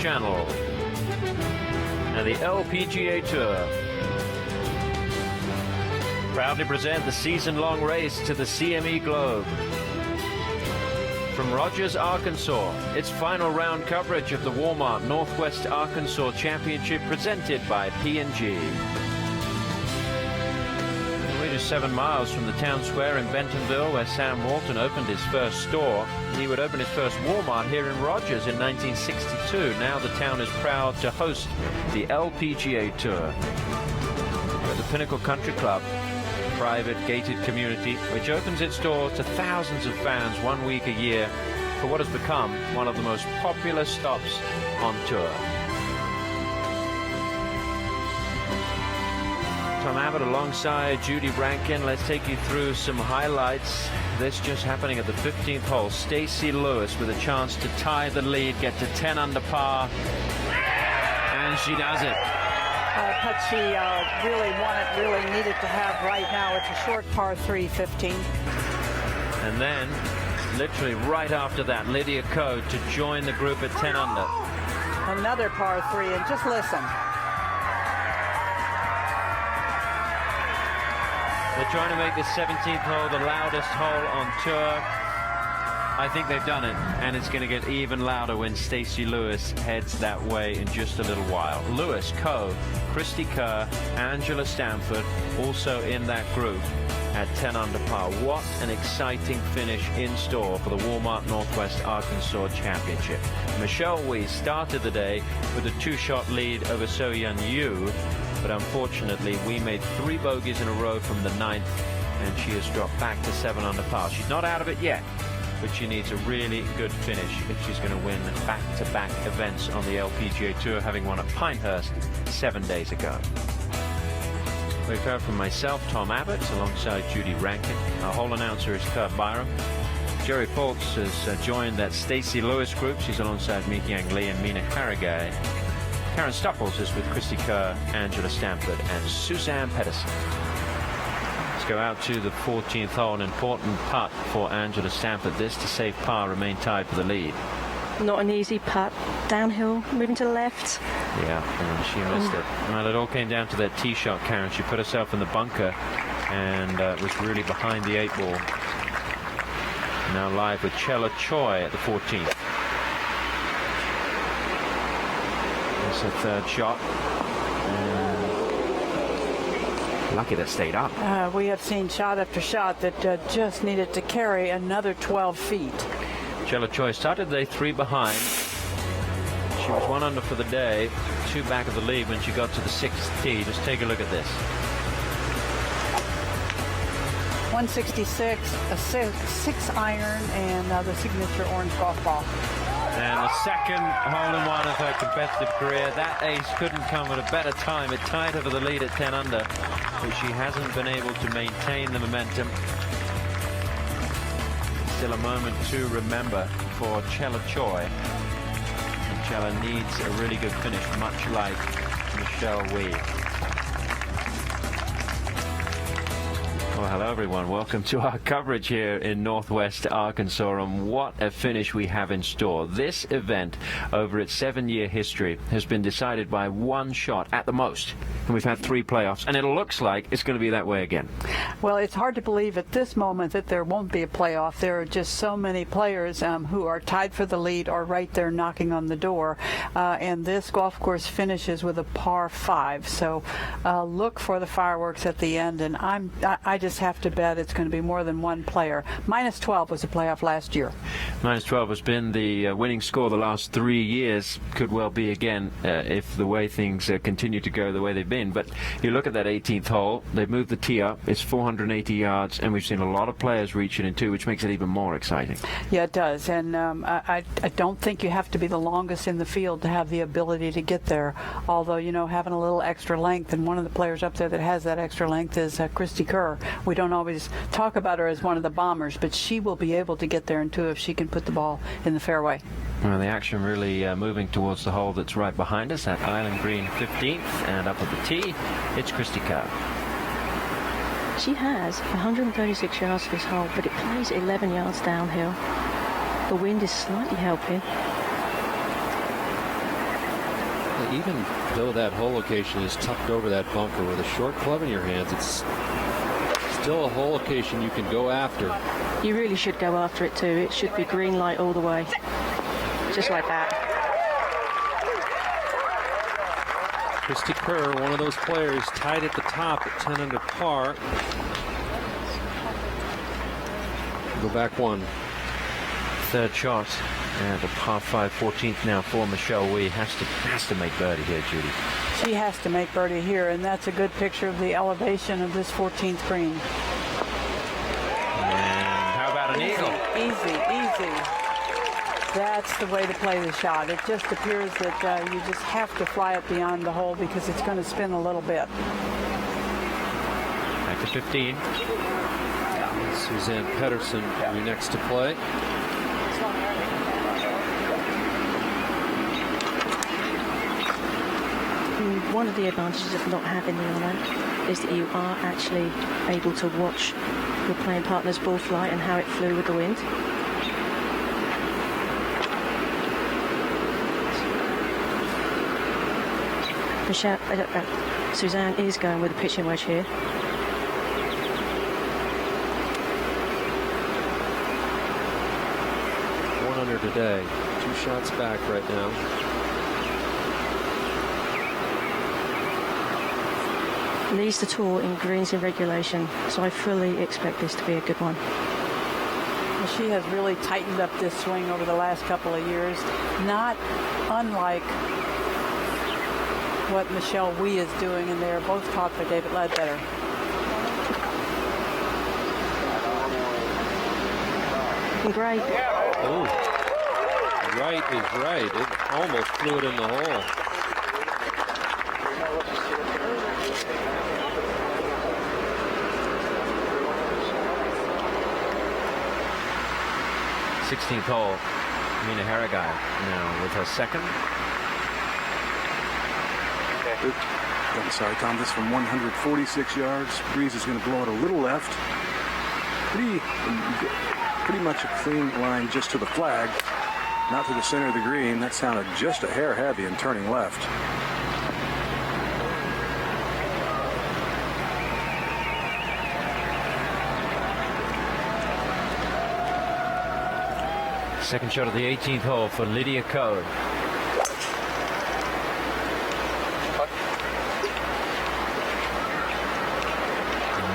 Channel and the LPGA Tour proudly present the season-long race to the CME Globe. From Rogers, Arkansas, it's final round coverage of the Walmart Northwest Arkansas Championship presented by P&G. We're just 7 miles from the town square in Bentonville, where Sam Walton opened his first store. He would open his first Walmart here in Rogers in 1962. Now the town is proud to host the LPGA Tour. At the Pinnacle Country Club, a private gated community which opens its doors to thousands of fans 1 week a year for what has become one of the most popular stops on tour. Tom Abbott alongside Judy Rankin. Let's take you through some highlights. This just happening at the 15th hole. Stacey Lewis with a chance to tie the lead, get to 10 under par, and she does it. But she really really needed to have right now. It's a short par 3, 15. And then, literally right after that, Lydia Ko to join the group at 10 under. Another par 3, and just listen. They're trying to make this 17th hole the loudest hole on tour. I think they've done it, and it's going to get even louder when Stacey Lewis heads that way in just a little while. Lewis, Ko, Christy Kerr, Angela Stanford also in that group at 10 under par. What an exciting finish in store for the Walmart Northwest Arkansas Championship. Michelle Weiss started the day with a 2-shot lead over So-Yeon Yu, but unfortunately we made 3 bogeys in a row from the 9th, and she has dropped back to 7 under par. She's not out of it yet, but she needs a really good finish if she's going to win back-to-back events on the LPGA Tour, having won at Pinehurst 7 days ago. We've heard from myself, Tom Abbott, alongside Judy Rankin. Our hole announcer is Kurt Byram. Jerry Foltz has joined that Stacey Lewis group. She's alongside Mi-Kyung Lee and Mina Haragay. Karen Stupples is with Christy Kerr, Angela Stanford, and Suzanne Pedersen. Let's go out to the 14th hole. An important putt for Angela Stanford. This to save par, remain tied for the lead. Not an easy putt. Downhill, moving to the left. Yeah, and she missed it. Well, it all came down to that tee shot, Karen. She put herself in the bunker and was really behind the 8 ball. Now live with Chella Choi at the 14th. That's a third shot. Lucky that stayed up. We have seen shot after shot that just needed to carry another 12 feet. Chella Choi started the day 3 behind. She was 1 under for the day, 2 back of the lead when she got to the 6th tee. Just take a look at this. 166, a 6 iron, and the signature orange golf ball. And the second hole-in-one of her competitive career. That ace couldn't come at a better time. It tied her for the lead at 10 under, but she hasn't been able to maintain the momentum. Still a moment to remember for Chella Choi. And Chella needs a really good finish, much like Michelle Weiss. Well, hello everyone. Welcome to our coverage here in Northwest Arkansas, and what a finish we have in store. This event, over its 7-year history, has been decided by 1 shot at the most. And we've had 3 playoffs, and it looks like it's going to be that way again. Well, it's hard to believe at this moment that there won't be a playoff. There are just so many players who are tied for the lead or right there knocking on the door. And this golf course finishes with a par 5. So look for the fireworks at the end, and I just have to bet it's going to be more than 1 player. -12 was a playoff last year. -12 has been the winning score the last 3 years. Could well be again if the way things continue to go the way they've been. But you look at that 18th hole, they've moved the tee up. It's 480 yards, and we've seen a lot of players reach it in 2, which makes it even more exciting. Yeah, it does. And I don't think you have to be the longest in the field to have the ability to get there. Although, you know, having a little extra length, and one of the players up there that has that extra length is Christy Kerr. We don't always talk about her as one of the bombers, but she will be able to get there in 2 if she can put the ball in the fairway. Well, the action really moving towards the hole that's right behind us, at Island Green 15th, and up at the tee, it's Christy Kerr. She has 136 yards to this hole, but it plays 11 yards downhill. The wind is slightly helping. even though that hole location is tucked over that bunker with a short club in your hands, it's still a hole location you can go after. You really should go after it too. It should be green light all the way. Just like that. Christy Kerr, one of those players, tied at the top at 10 under par. Go back one. Third shot. The par 5 14th now for Michelle Wie. Has to make birdie here, Judy. She has to make birdie here, and that's a good picture of the elevation of this 14th green. And how about an eagle? Easy. That's the way to play the shot. It just appears that you just have to fly it beyond the hole because it's going to spin a little bit. Back to 15. Suzanne Pedersen will be next to play. One of the advantages of not having the honour is that you are actually able to watch your playing partner's ball flight and how it flew with the wind. Suzanne is going with a pitching wedge here. One under today. 2 shots back right now. Leads the tour in greens in regulation, so I fully expect this to be a good one. Well, she has really tightened up this swing over the last couple of years, not unlike what Michelle Wie is doing, and they're both taught by David Ledbetter. Great. Oh, right is right. It almost flew it in the hole. Sixteenth hole. Mina Harrigai now with her second. I'm sorry, Tom. This from 146 yards. Breeze is going to blow it a little left. Pretty much a clean line just to the flag, not to the center of the green. That sounded just a hair heavy and turning left. Second shot of the 18th hole for Lydia Ko.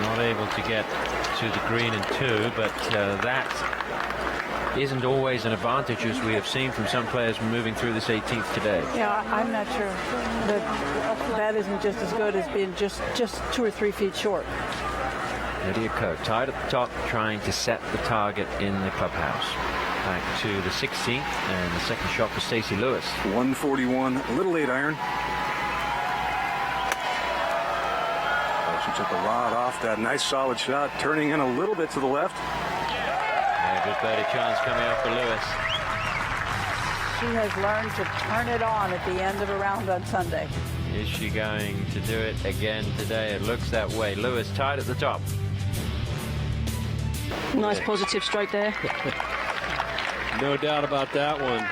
Not able to get to the green in 2, but that isn't always an advantage, as we have seen from some players moving through this 18th today. Yeah, I'm not sure that isn't just as good as being just 2 or 3 feet short. Lydia Ko tied at the top, trying to set the target in the clubhouse. Back to the 16th, and the second shot for Stacey Lewis. 141, a little 8 iron. She took the rod off that nice solid shot, turning in a little bit to the left. Yeah, good birdie chance coming up for Lewis. She has learned to turn it on at the end of a round on Sunday. Is she going to do it again today? It looks that way. Lewis tied at the top. Nice positive stroke there. No doubt about that one.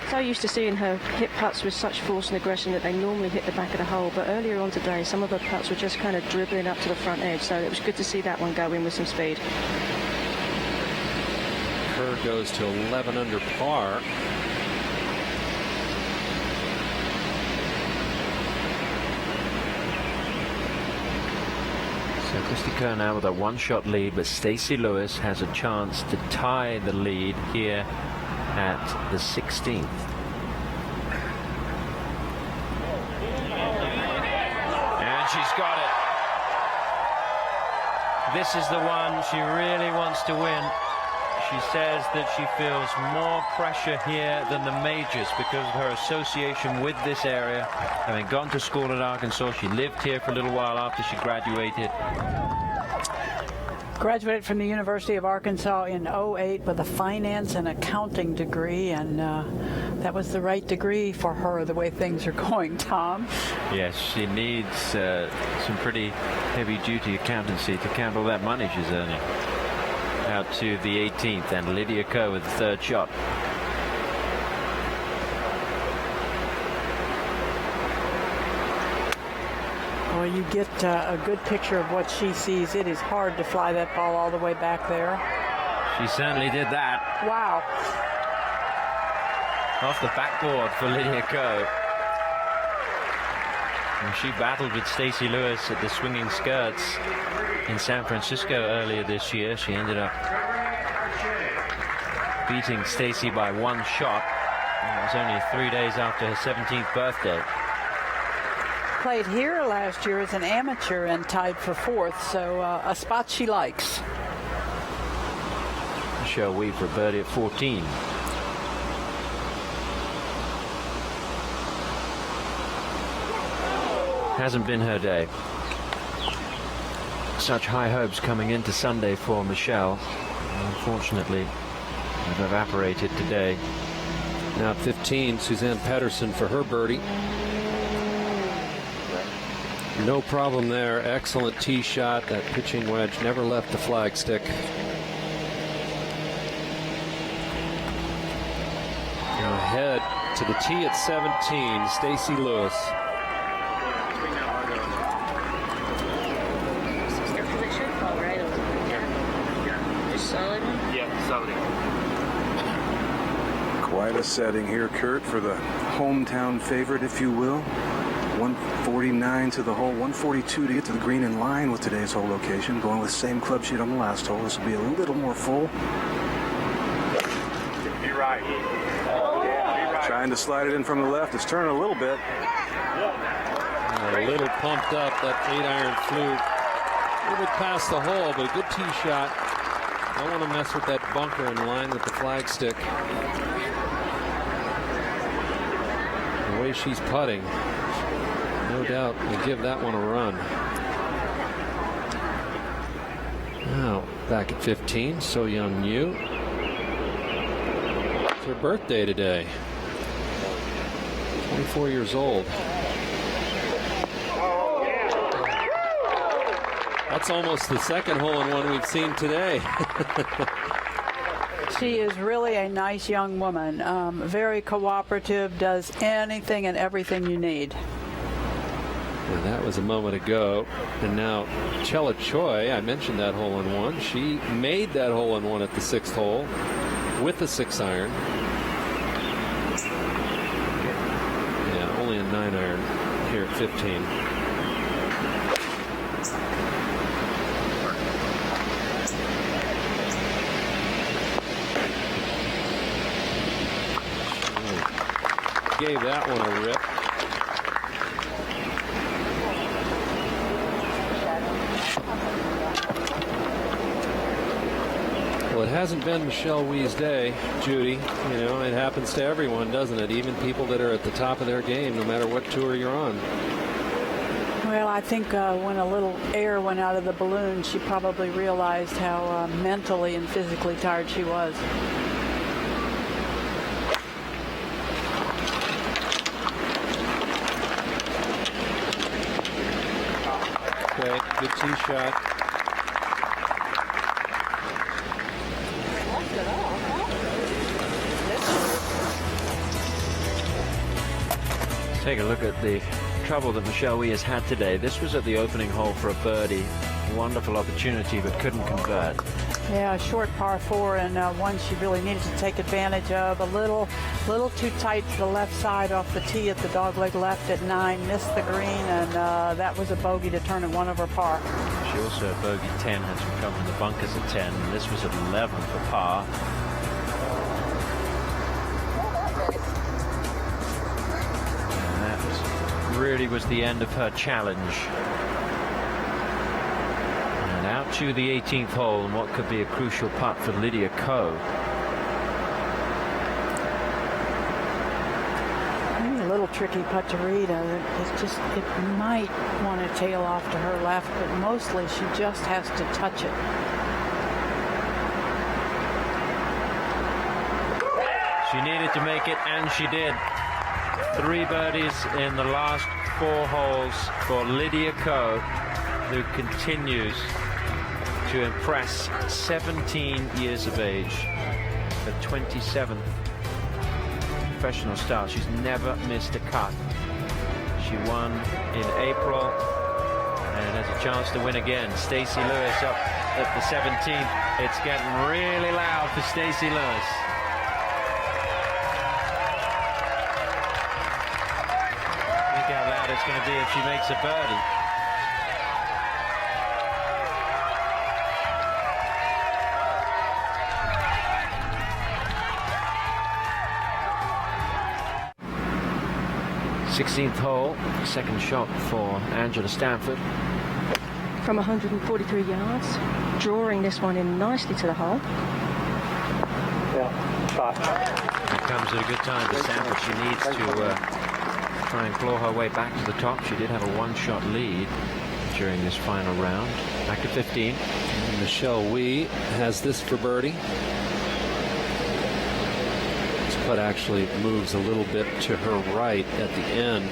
So used to seeing her hit putts with such force and aggression that they normally hit the back of the hole, but earlier on today some of her putts were just kind of dribbling up to the front edge, so it was good to see that one go in with some speed. Kerr goes to 11 under par. So Christy Kerr now with a 1-shot lead, but Stacey Lewis has a chance to tie the lead here at the 16th. And she's got it. This is the one she really wants to win. She says that she feels more pressure here than the majors because of her association with this area. Having gone to school at Arkansas, she lived here for a little while after she graduated. Graduated from the University of Arkansas in 2008 with a finance and accounting degree, and that was the right degree for her, the way things are going, Tom. Yes, she needs some pretty heavy-duty accountancy to count all that money she's earning. Out to the 18th, and Lydia Ko with the third shot. Well, you get a good picture of what she sees. It is hard to fly that ball all the way back there. She certainly did that. Wow. Off the backboard for Lydia Ko. And she battled with Stacey Lewis at the Swinging Skirts in San Francisco earlier this year. She ended up beating Stacey by one shot. And it was only 3 days after her 17th birthday. Played here last year as an amateur and tied for 4th, so a spot she likes. Michelle Wie for a birdie at 14. Hasn't been her day. Such high hopes coming into Sunday for Michelle. Unfortunately, have evaporated today. Now at 15, Suzanne Petterson for her birdie. No problem there. Excellent tee shot. That pitching wedge never left the flagstick. Now ahead to the tee at 17, Stacey Lewis. Quite a setting here, Kurt, for the hometown favorite, if you will. 149 to the hole, 142 to get to the green, in line with today's hole location. Going with the same club sheet on the last hole. This will be a little more full. Be right. Trying to slide it in from the left. It's turning a little bit. A little pumped up. That 8-iron flew a little bit past the hole, but a good tee shot. Don't want to mess with that bunker in line with the flagstick. The way she's putting, no doubt will give that one a run. Now back at 15, So Young Yu. It's her birthday today. 24 years old. That's almost the second hole-in-one we've seen today. She is really a nice young woman, very cooperative, does anything and everything you need. And that was a moment ago. And now Chella Choi, I mentioned that hole-in-one. She made that hole-in-one at the 6th hole with the 6-iron. Yeah, only a 9-iron here at 15. Gave that one a rip. Well, it hasn't been Michelle Wie's day, Judy. You know, it happens to everyone, doesn't it? Even people that are at the top of their game, no matter what tour you're on. Well, I think when a little air went out of the balloon, she probably realized how mentally and physically tired she was. Okay, good tee shot. Take a look at the trouble that Michelle Wie has had today. This was at the opening hole for a birdie. Wonderful opportunity, but couldn't convert. Yeah, a short par 4 and one she really needed to take advantage of. A little too tight to the left side off the tee at the dogleg left at 9. Missed the green, and that was a bogey to turn at 1 over par. She also bogeyed 10, had some cover in the bunkers at 10. And this was at 11 for par. And that really was the end of her challenge. And out to the 18th hole, and what could be a crucial putt for Lydia Ko. Maybe a little tricky putt to read. It might want to tail off to her left, but mostly she just has to touch it. She needed to make it, and she did. 3 birdies in the last 4 holes for Lydia Ko, who continues to impress. 17 years of age, her 27th professional start. She's never missed a cut. She won in April chance to win again. Stacey Lewis up at the 17th. It's getting really loud for Stacey Lewis. Think how loud it's going to be if she makes a birdie. Sixteenth hole, second shot for Angela Stanford. From 143 yards, drawing this one in nicely to the hole. It comes at a good time for Stanford. She needs to try and claw her way back to the top. She did have a one-shot lead during this final round. Back to 15. And Michelle Wee has this for birdie. This putt actually moves a little bit to her right at the end.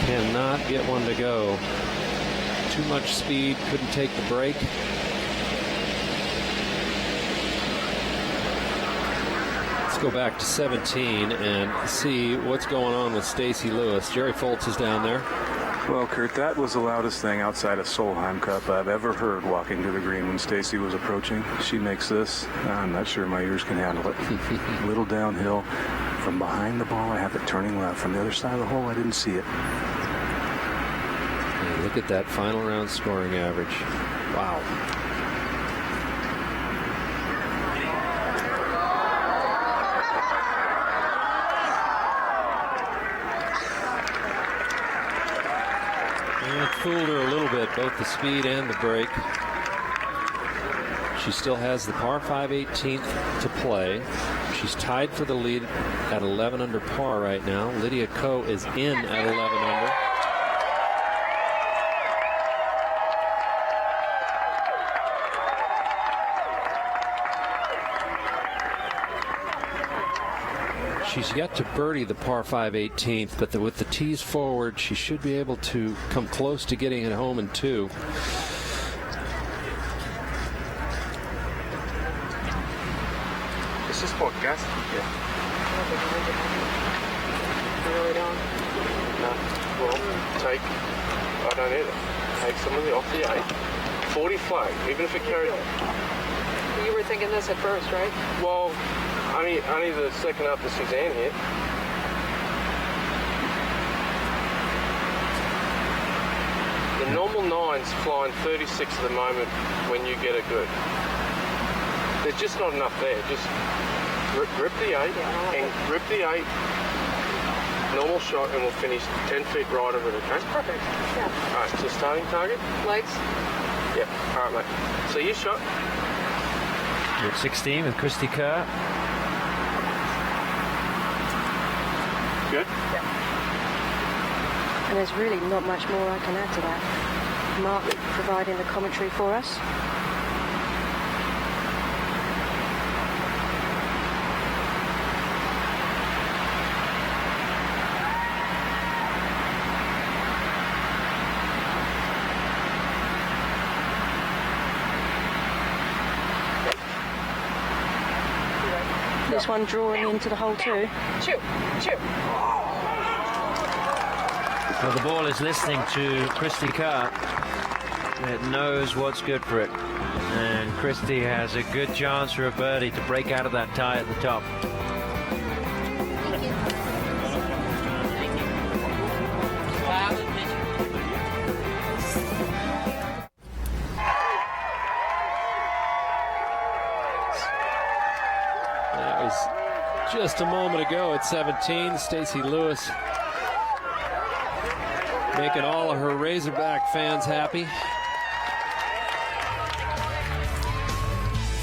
Cannot get one to go. Too much speed, couldn't take the break. Let's go back to 17 and see what's going on with Stacey Lewis. Jerry Foltz is down there. Well, Kurt, that was the loudest thing outside of Solheim Cup I've ever heard walking to the green when Stacey was approaching. She makes this. I'm not sure my ears can handle it. Little downhill. From behind the ball, I have it turning left. From the other side of the hole, I didn't see it. And look at that final round scoring average. Wow. And it fooled her a little bit, both the speed and the break. She still has the par 5 18th to play. She's tied for the lead at 11 under par right now. Lydia Ko is in at 11 under. She's yet to birdie the par 5 18th, but with the tees forward, she should be able to come close to getting it home in two. Is this podcast? Yeah. I really don't. No. Well, I don't either. Take some of the off the 8. 40 flag, even if it carried. You were thinking this at first, right? Well, only the second after Suzanne hit. The normal 9's flying 36 at the moment when you get a good. There's just not enough there. Just grip the 8 and grip the 8. Normal shot, and we'll finish 10 feet right of it, okay? Perfect. Yeah. All right, so starting target? Legs? Yep. All right, mate. So your shot. We're at 16 with Christy Kerr. Good? Yeah. And there's really not much more I can add to that. Mark providing the commentary for us. This one drawing into the hole too. Shoot. Well, the ball is listening to Christy Kerr. It knows what's good for it. And Christy has a good chance for a birdie to break out of that tie at the top. That was just a moment ago at 17. Stacey Lewis making all of her Razorback fans happy.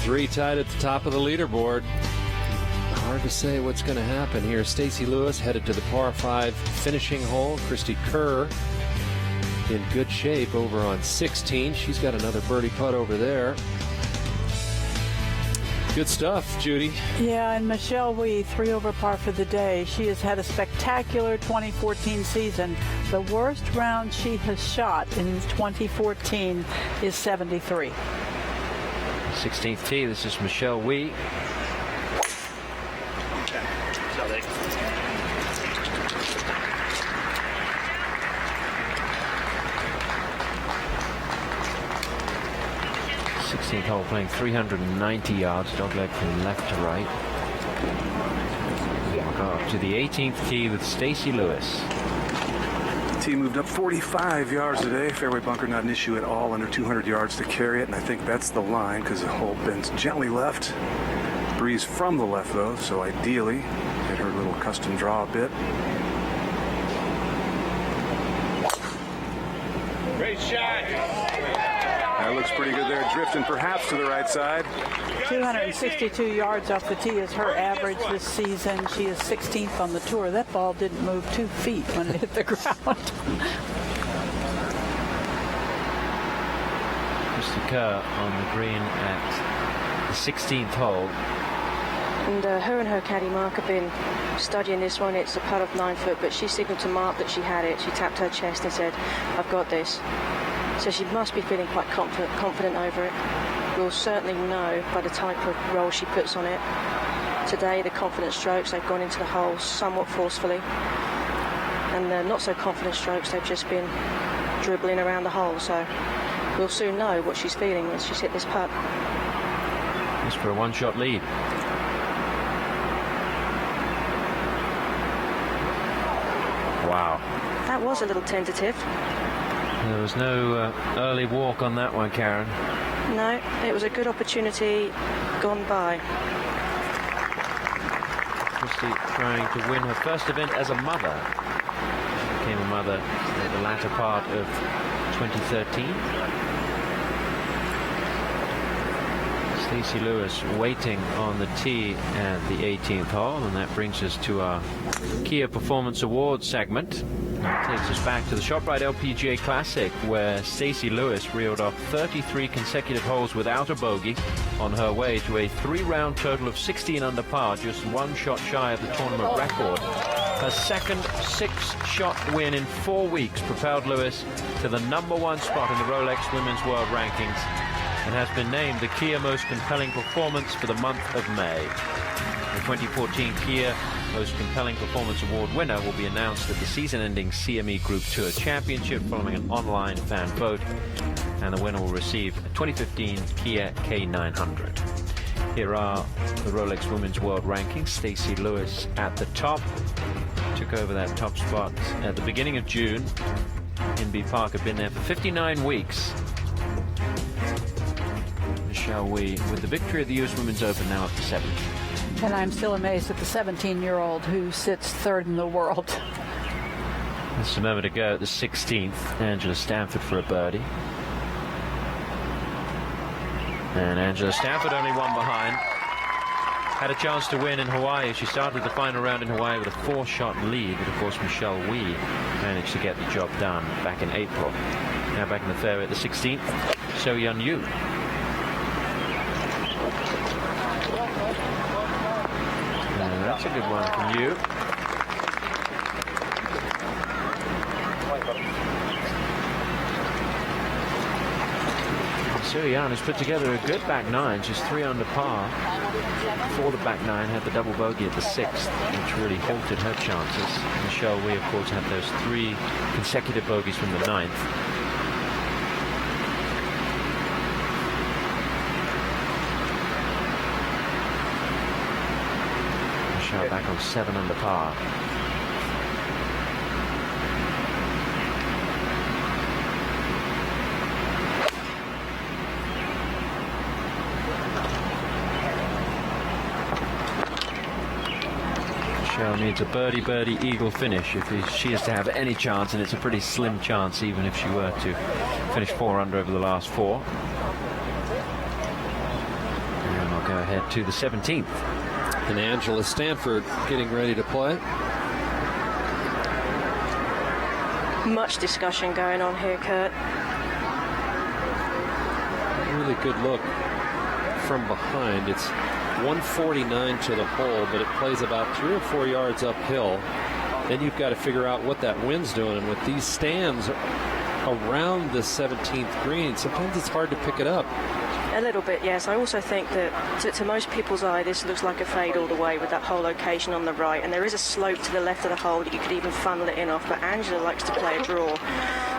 3 tied at the top of the leaderboard. Hard to say what's going to happen here. Stacey Lewis headed to the par 5 finishing hole. Christy Kerr in good shape over on 16. She's got another birdie putt over there. Good stuff, Judy. Yeah, and Michelle Wee, 3 over par for the day. She has had a spectacular 2014 season. The worst round she has shot in 2014 is 73. 16th tee. This is Michelle Wee. Hole playing 390 yards, dogleg from left to right. We'll go up to the 18th tee with Stacey Lewis. Tee moved up 45 yards today. Fairway bunker not an issue at all, under 200 yards to carry it, and I think that's the line because the hole bends gently left. Breeze from the left though, so ideally hit her little custom draw a bit. Great shot. That looks pretty good there, drifting perhaps to the right side. 262 yards off the tee is her average this season. She is 16th on the tour. That ball didn't move 2 feet when it hit the ground. Christy Kerr on the green at the 16th hole. And her and her caddy Mark have been studying this one. It's a putt of 9 foot, but she signaled to Mark that she had it. She tapped her chest and said, "I've got this." So she must be feeling quite confident over it. We'll certainly know by the type of roll she puts on it. Today, the confident strokes, they've gone into the hole somewhat forcefully. And the not so confident strokes, they've just been dribbling around the hole. So we'll soon know what she's feeling as she's hit this putt. Just for a 1-shot lead. Wow. That was a little tentative. There was no early walk on that one, Karen. No, it was a good opportunity gone by. Christy trying to win her first event as a mother. She became a mother at the latter part of 2013. Stacey Lewis waiting on the tee at the 18th hole, and that brings us to our Kia Performance Awards segment. That takes us back to the ShopRite LPGA Classic, where Stacey Lewis reeled off 33 consecutive holes without a bogey on her way to a 3-round total of 16 under par, just 1 shot shy of the tournament record. Her second 6-shot win in 4 weeks propelled Lewis to the #1 spot in the Rolex Women's World Rankings, and has been named the Kia Most Compelling Performance for the month of May. The 2014 Kia Most Compelling Performance Award winner will be announced at the season-ending CME Group Tour Championship following an online fan vote, and the winner will receive a 2015 Kia K900. Here are the Rolex Women's World Rankings. Stacey Lewis at the top. Took over that top spot at the beginning of June. Inbee Park had been there for 59 weeks. Michelle Wee with the victory at the US Women's Open, now up to 7th. And I'm still amazed at the 17-year-old who sits 3rd in the world. Just a moment ago at the 16th, Angela Stanford for a birdie. And Angela Stanford only 1 behind. Had a chance to win in Hawaii. She started the final round in Hawaii with a 4-shot lead, but of course Michelle Wee managed to get the job done back in April. Now back in the fairway at the 16th, So Yeon Yu. That's a good one from you. So Yeon has put together a good back 9, just 3 under par. Before the back 9 had the double bogey at the 6th, which really halted her chances. Michelle Wee, of course, had those 3 consecutive bogeys from the 9th. Back on 7 under par. Michelle needs a birdie eagle finish if she is to have any chance, and it's a pretty slim chance even if she were to finish 4 under over the last 4. And I'll go ahead to the 17th. And Angela Stanford getting ready to play. Much discussion going on here, Kurt. Really good look from behind. It's 149 to the hole, but it plays about 3 or 4 yards uphill. Then you've got to figure out what that wind's doing. And with these stands around the 17th green, sometimes it's hard to pick it up. A little bit, yes. I also think that to most people's eye, this looks like a fade all the way with that hole location on the right. And there is a slope to the left of the hole that you could even funnel it in off. But Angela likes to play a draw.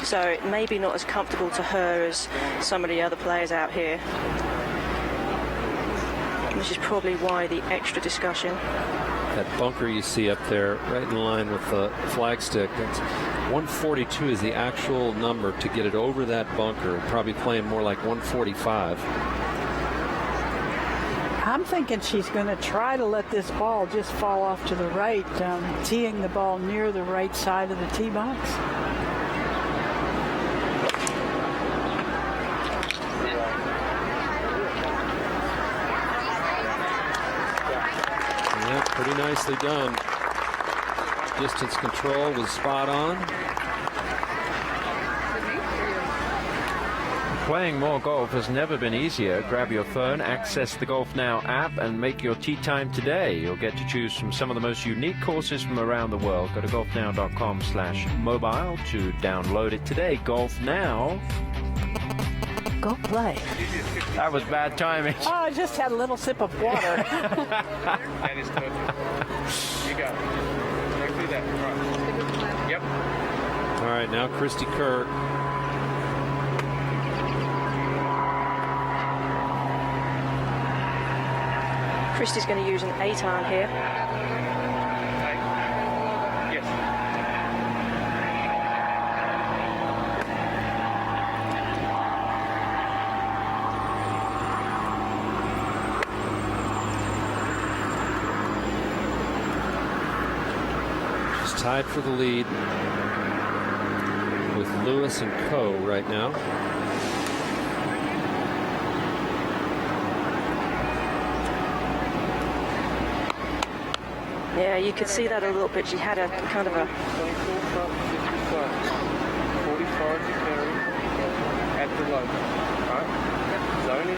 So it may be not as comfortable to her as some of the other players out here. Which is probably why the extra discussion. That bunker you see up there, right in line with the flagstick, that's 142 is the actual number to get it over that bunker. Probably playing more like 145. I'm thinking she's going to try to let this ball just fall off to the right, teeing the ball near the right side of the tee box. Yeah, pretty nicely done. Distance control was spot on. Playing more golf has never been easier. Grab your phone, access the Golf Now app, and make your tee time today. You'll get to choose from some of the most unique courses from around the world. Go to golfnow.com/mobile to download it today. Golf Now. Go play. That was bad timing. Oh, I just had a little sip of water. That is perfect. You go. Exactly that. Right. Yep. All right, now Christy Kerr. Christy's going to use an 8-iron here. Yes. She's tied for the lead with Lewis and Coe right now. Yeah, you could see that a little bit. She had a kind of a... 24 front, 50 front. 45 to carry at the low. Right? Zone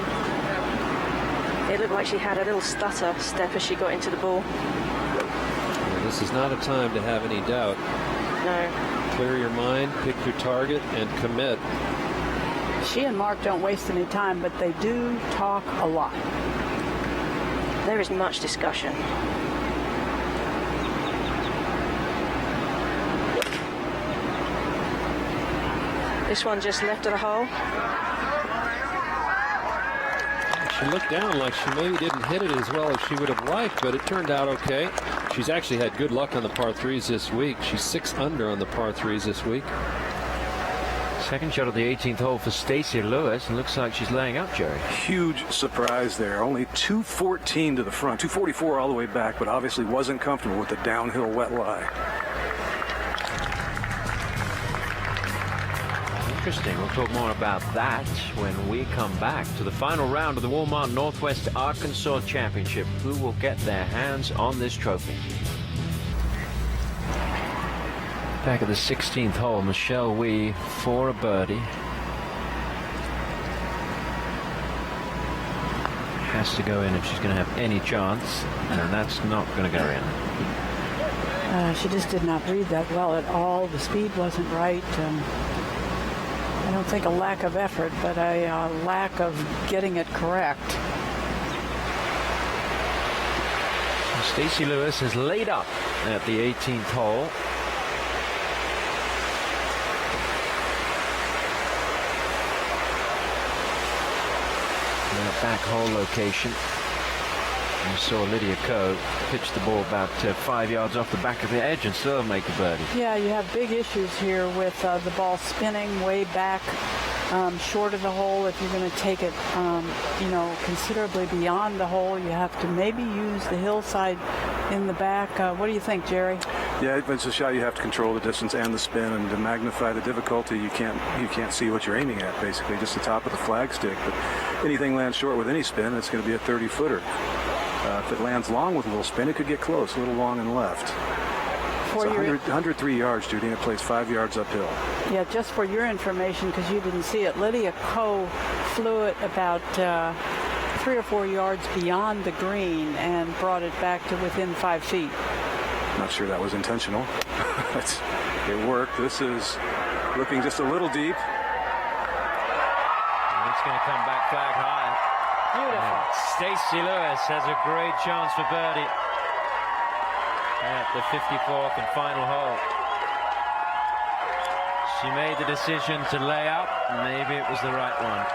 in. It looked like she had a little stutter step as she got into the ball. Well, this is not a time to have any doubt. No. Clear your mind, pick your target, and commit. She and Mark don't waste any time, but they do talk a lot. There is much discussion. This one just left of the hole. She looked down like she maybe didn't hit it as well as she would have liked, but it turned out okay. She's actually had good luck on the par 3s this week. She's 6 under on the par 3s this week. Second shot of the 18th hole for Stacey Lewis, and looks like she's laying up, Jerry. Huge surprise there. Only 214 to the front, 244 all the way back, but obviously wasn't comfortable with the downhill wet lie. Interesting. We'll talk more about that when we come back to the final round of the Walmart Northwest Arkansas Championship. Who will get their hands on this trophy? Back at the 16th hole, Michelle Wee for a birdie. Has to go in if she's going to have any chance, and that's not going to go in. She just did not read that well at all. The speed wasn't right. I don't think a lack of effort, but a lack of getting it correct. Stacey Lewis has laid up at the 18th hole. Back hole location. You saw Lydia Ko pitch the ball about 5 yards off the back of the edge and still make a birdie. Yeah, you have big issues here with the ball spinning way back short of the hole. If you're going to take it, considerably beyond the hole, you have to maybe use the hillside in the back. What do you think, Jerry? Yeah, it's a shot you have to control the distance and the spin, and to magnify the difficulty, you can't see what you're aiming at, basically, just the top of the flagstick. But anything lands short with any spin, it's going to be a 30-footer. If it lands long with a little spin, it could get close, a little long and left. It's 103 yards, Judy, and it plays 5 yards uphill. Yeah, just for your information, because you didn't see it, Lydia Ko flew it about 3 or 4 yards beyond the green and brought it back to within 5 feet. Not sure that was intentional. It worked. This is looking just a little deep. And it's going to come back flag high. Beautiful. Stacey Lewis has a great chance for birdie at the 54th and final hole. She made the decision to lay up. Maybe it was the right one.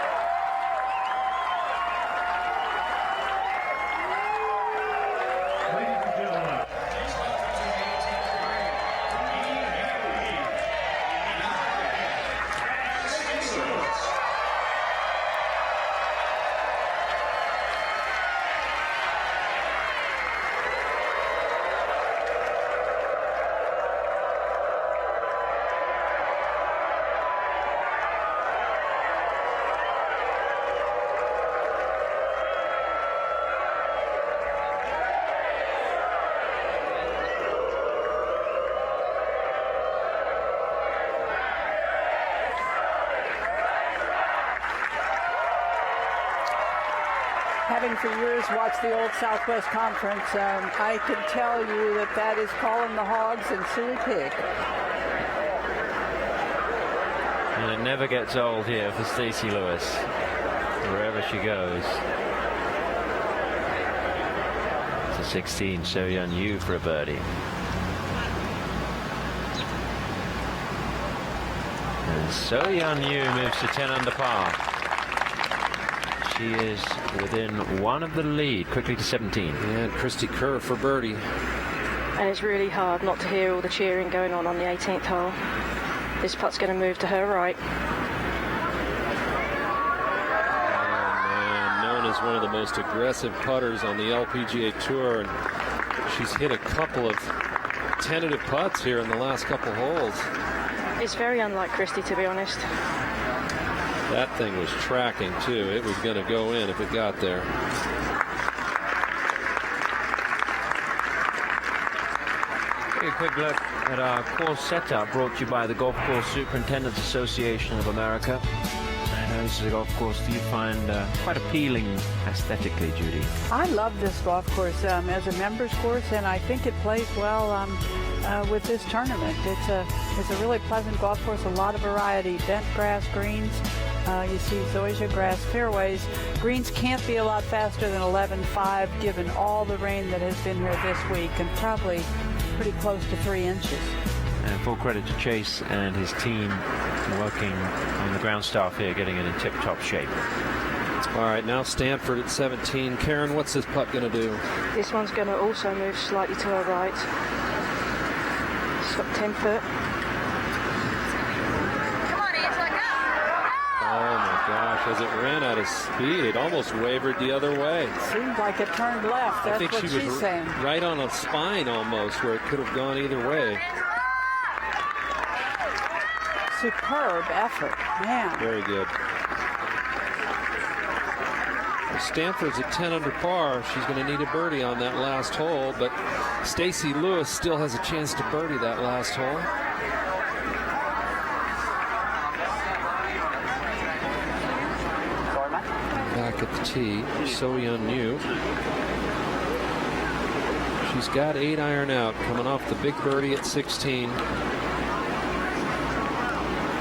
Having for years watched the old Southwest Conference, I can tell you that is calling the Hogs and Suey Pig. And it never gets old here for Stacey Lewis, wherever she goes. It's a 16, So Yeon Yu for a birdie. And So Yeon Yu moves to 10 under par. She is within one of the lead, quickly to 17. And Christy Kerr for birdie. And it's really hard not to hear all the cheering going on the 18th hole. This putt's going to move to her right. And known as one of the most aggressive putters on the LPGA Tour. And she's hit a couple of tentative putts here in the last couple holes. It's very unlike Christy, to be honest. That thing was tracking, too. It was going to go in if it got there. Take a quick look at our course setup, brought to you by the Golf Course Superintendents Association of America. And this is a golf course that you find quite appealing aesthetically, Judy. I love this golf course as a members course, and I think it plays well with this tournament. It's a really pleasant golf course, a lot of variety, bent grass greens. You see zoysia grass fairways. Greens can't be a lot faster than 11.5 given all the rain that has been here this week, and probably pretty close to 3 inches. And full credit to Chase and his team working on the ground staff here, getting it in tip-top shape. All right, now Stanford at 17. Karen, what's this putt going to do? This one's going to also move slightly to her right. It's got 10 foot. Oh my gosh, as it ran out of speed, it almost wavered the other way. Seemed like it turned left. That's I think what she she's was saying. right on a spine almost, where it could have gone either way. Superb effort, man. Very good. Stanford's at 10 under par. She's going to need a birdie on that last hole, but Stacey Lewis still has a chance to birdie that last hole. Back at the tee, So Yeon Yu. She's got 8 iron out, coming off the big birdie at 16.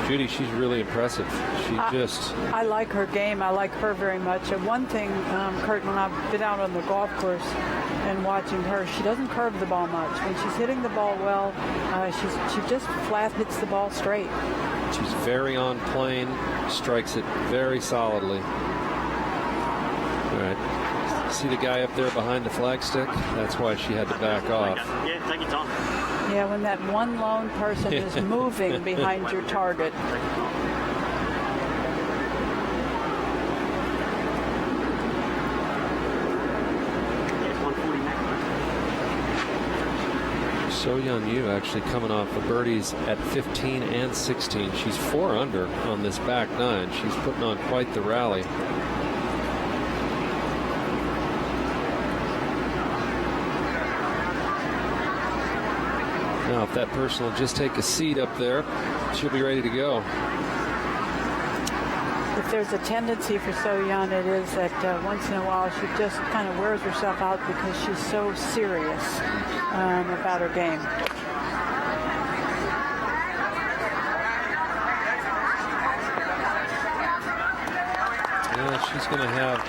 Judy, she's really impressive. I like her game. I like her very much. And one thing, Kurt, when I've been out on the golf course and watching her, she doesn't curve the ball much. When she's hitting the ball well, she just flat hits the ball straight. She's very on plane, strikes it very solidly. All right. See the guy up there behind the flagstick? That's why she had to back off. Yeah, take your time. Yeah, when that one lone person is moving behind your target. So Yeon Yu actually coming off the birdies at 15 and 16. She's 4 under on this back 9. She's putting on quite the rally. Now, if that person will just take a seat up there, she'll be ready to go. if there's a tendency for So-Yeon, it is that once in a while she just kind of wears herself out because she's so serious about her game. Yeah, she's going to have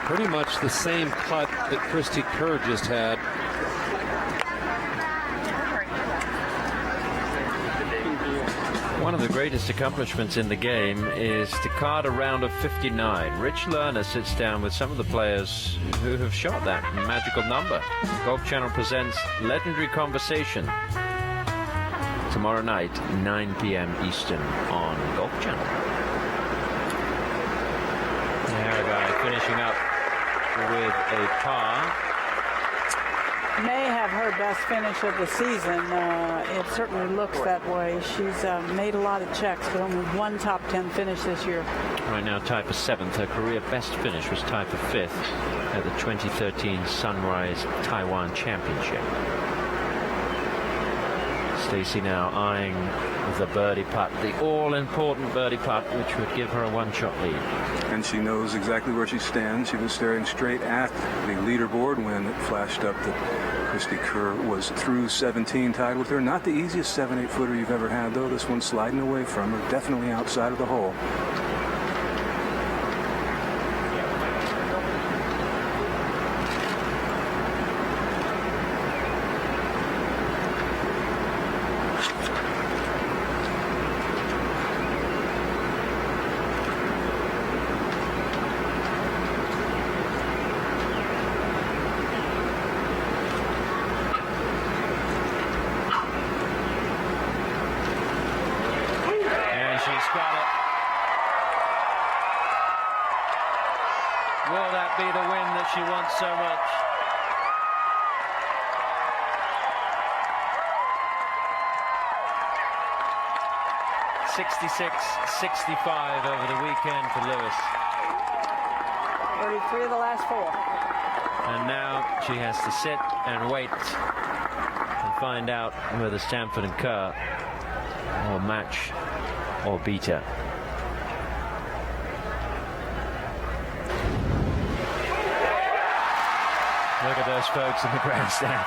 pretty much the same putt that Christy Kerr just had. One of the greatest accomplishments in the game is to card a round of 59. Rich Lerner sits down with some of the players who have shot that magical number. Golf Channel presents Legendary Conversation tomorrow night, 9 p.m. Eastern on Golf Channel. Harrigan finishing up with a par. May have her best finish of the season. It certainly looks that way. She's made a lot of checks, but only one top 10 finish this year. Right now tied for 7th. Her career best finish was tied for 5th at the 2013 Sunrise Taiwan Championship. Stacey now eyeing the birdie putt, the all-important birdie putt, which would give her a one-shot lead. And she knows exactly where she stands. She was staring straight at the leaderboard when it flashed up that Christy Kerr was through 17, tied with her. Not the easiest 7-8 footer you've ever had, though. This one's sliding away from her, definitely outside of the hole. Will that be the win that she wants so much? (66-65) over the weekend for Lewis. 33 of the last 4. And now she has to sit and wait and find out whether Stanford and Kerr will match or beat her. Look at those folks in the grandstand.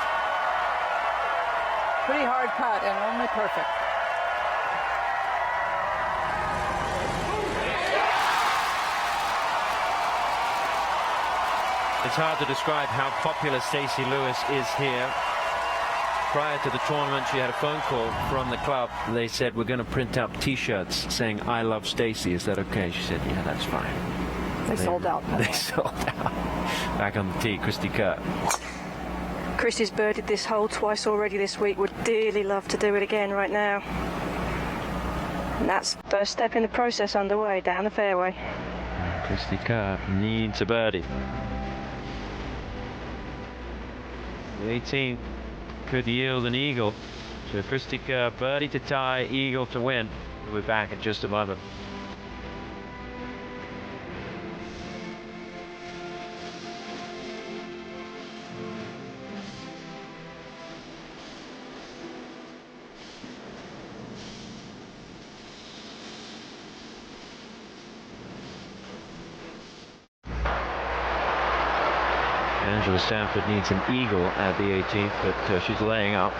Pretty hard putt and only perfect. It's hard to describe how popular Stacey Lewis is here. Prior to the tournament, she had a phone call from the club. They said, we're going to print up T-shirts saying, I love Stacey. Is that okay? She said, yeah, that's fine. They sold out. They sold out. Back on the tee, Christy Kerr. Christy's birdied this hole twice already this week. Would dearly love to do it again right now. And that's the first step in the process underway, down the fairway. Christy Kerr needs a birdie. The 18th could yield an eagle. So Christy Kerr, birdie to tie, eagle to win. We'll be back in just a moment. Angela Stanford needs an eagle at the 18th, but she's laying up.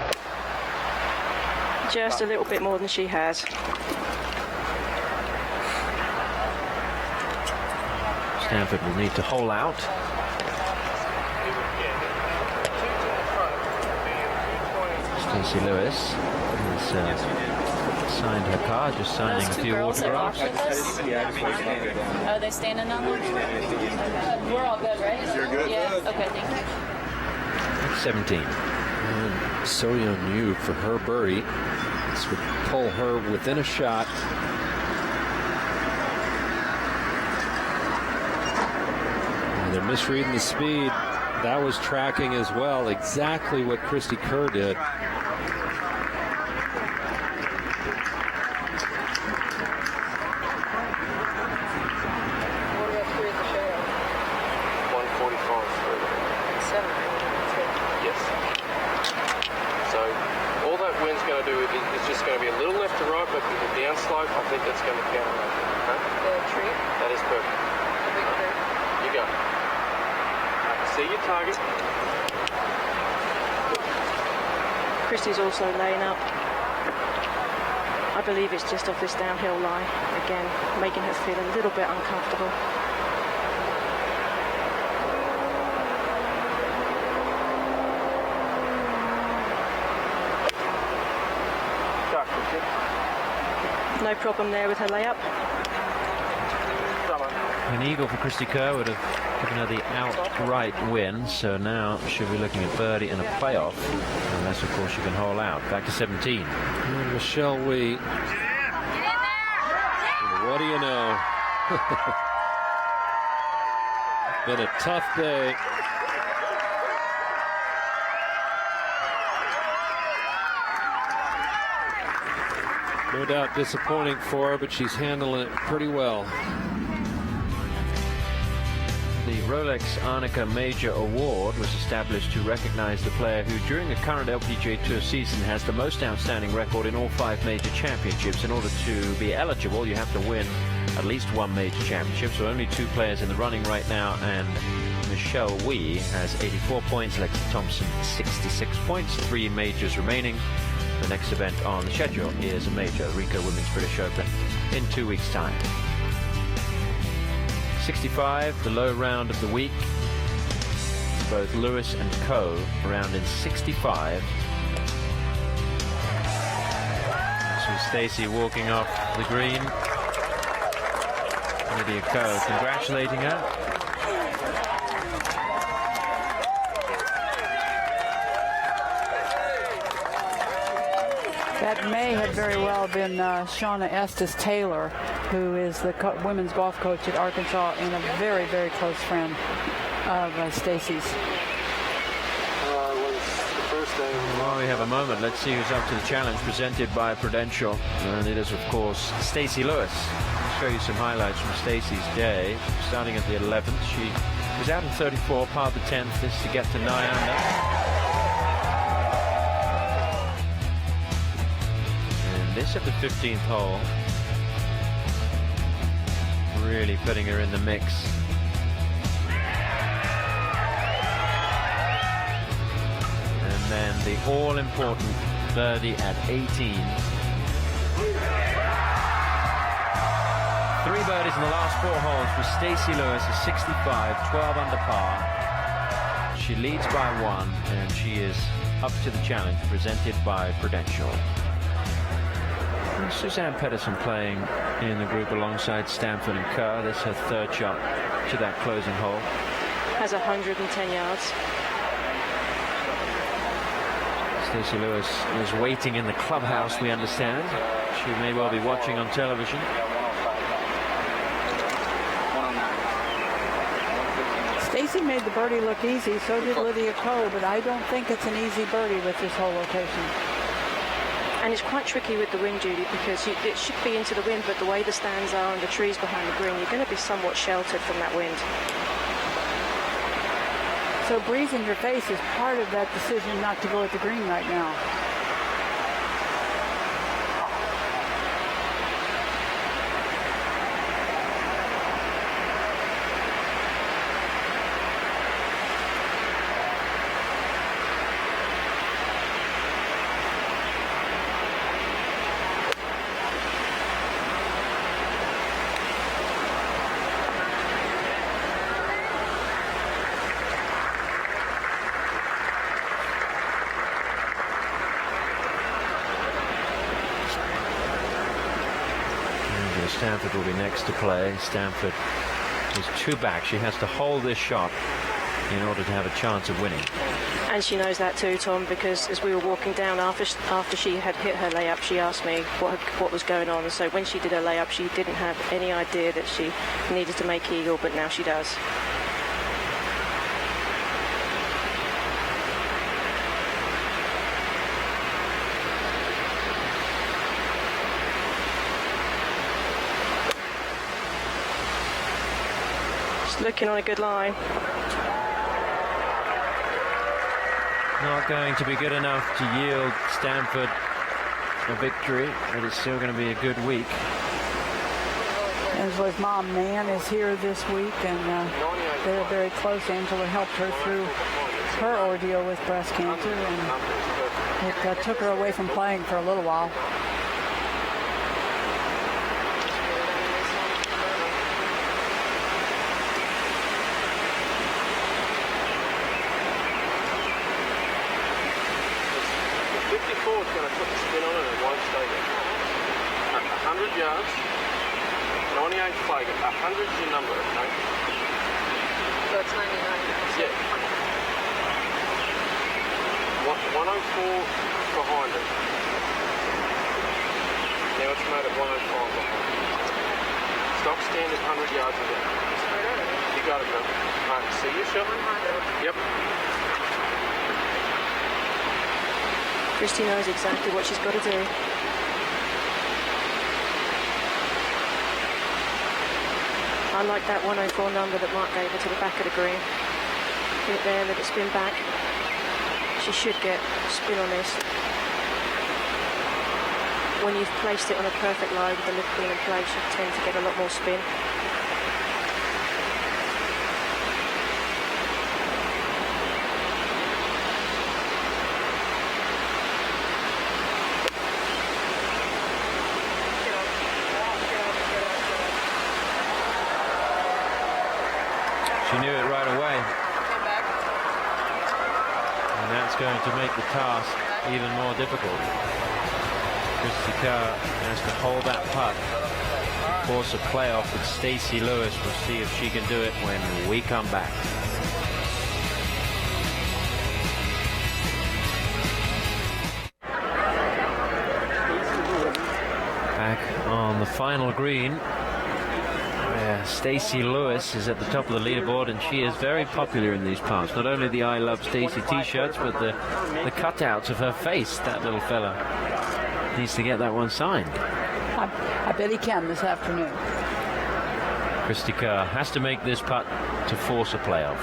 Just a little bit more than she has. Stanford will need to hole out. Stacey Lewis has signed her card, just signing a few autographs. Are they standing on them? We're all good, right? You're good? Yeah, okay, thank you. 17. And So-Yeon Yu for her birdie. This would pull her within a shot. And they're misreading the speed. That was tracking as well, exactly what Christy Kerr did. It's just going to be a little left to right, but with the downslope, I think that's going to count. Okay? The tree? See your target. Christie's also laying up. I believe it's just off this downhill lie. Again, making her feel a little bit uncomfortable. No problem there with her layup. An eagle for Christy Kerr would have given her the outright win, so now she'll be looking at birdie and a playoff, unless of course she can hole out. Back to 17. And Michelle Wee. What do you know? Been a tough day. No doubt disappointing for her, but she's handling it pretty well. The Rolex Arnica Major Award was established to recognize the player who, during the current LPGA Tour season, has the most outstanding record in all 5 major championships. In order to be eligible, you have to win at least 1 major championship, so only 2 players in the running right now, and Michelle Wee has 84 points, Lexi Thompson 66 points, 3 majors remaining. The next event on the schedule is a major, the Rico Women's British Open, in 2 weeks' time. 65, the low round of the week. Both Lewis and Coe around in 65. So Stacey walking off the green. Lydia Coe congratulating her. That may have very well been Shauna Estes Taylor, who is the women's golf coach at Arkansas and a very, very close friend of Stacey's. While we have a moment, let's see who's up to the challenge presented by Prudential. And it is, of course, Stacey Lewis. I'll show you some highlights from Stacey's day. Starting at the 11th, she was out in 34, parred the 10th. This to get to 9 under. This at the 15th hole, really putting her in the mix. And then the all-important birdie at 18. 3 birdies in the last 4 holes for Stacey Lewis, a 65, 12 under par. She leads by 1, and she is up to the challenge presented by Prudential. Suzanne Pedersen playing in the group alongside Stanford and Kerr. This is her 3rd shot to that closing hole. Has 110 yards. Stacey Lewis is waiting in the clubhouse, we understand. She may well be watching on television. Stacey made the birdie look easy, so did Lydia Ko, but I don't think it's an easy birdie with this whole location. And it's quite tricky with the wind, Judy, because it should be into the wind, but the way the stands are and the trees behind the green, you're going to be somewhat sheltered from that wind. So breeze in your face is part of that decision not to go at the green right now. Stanford will be next to play. Stanford is 2 back. She has to hold this shot in order to have a chance of winning. And she knows that too, Tom, because as we were walking down after she had hit her layup, she asked me what was going on. So when she did her layup, she didn't have any idea that she needed to make eagle, but now she does. Looking on a good line. Not going to be good enough to yield Stanford a victory, but it's still going to be a good week. Angela's mom, Nan, is here this week, and they're very close. Angela helped her through her ordeal with breast cancer, and it took her away from playing for a little while. Is going to put the spin on it and it won't stay there. 100 yards, 98 flag, 100's your number, okay? So it's 99. Yeah. 104 behind it. Now it's made at 105 behind it. Stock standard 100 yards again. You got it, girl. Alright, see you, shot? Yep. Christy knows exactly what she's got to do. I like that 104 number that Mark gave her to the back of the green. Put it there, let it spin back. She should get spin on this. When you've placed it on a perfect lie with the lift being in place, you tend to get a lot more spin. She knew it right away. And that's going to make the task even more difficult. Christy Kerr has to hold that putt, force a playoff with Stacey Lewis. We'll see if she can do it when we come back. Back on the final green, Stacey Lewis is at the top of the leaderboard, and she is very popular in these parts. Not only the I Love Stacey t-shirts, but the cutouts of her face. That little fella needs to get that one signed. I bet he can this afternoon. Christy Kerr has to make this putt to force a playoff.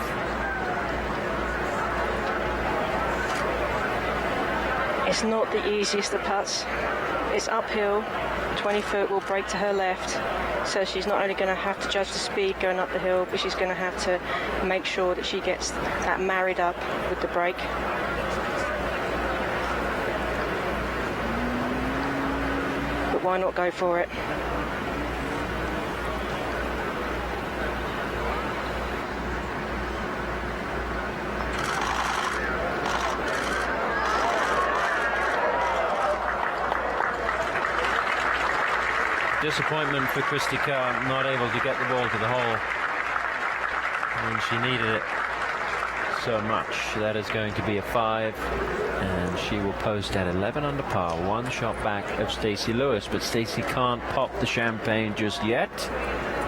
It's not the easiest of putts. It's uphill. 20 foot will break to her left. So she's not only going to have to judge the speed going up the hill, but she's going to have to make sure that she gets that married up with the break. But why not go for it? Disappointment for Christy Kerr, not able to get the ball to the hole when she needed it so much. That is going to be a 5, and she will post at 11 under par, one shot back of Stacey Lewis. But Stacey can't pop the champagne just yet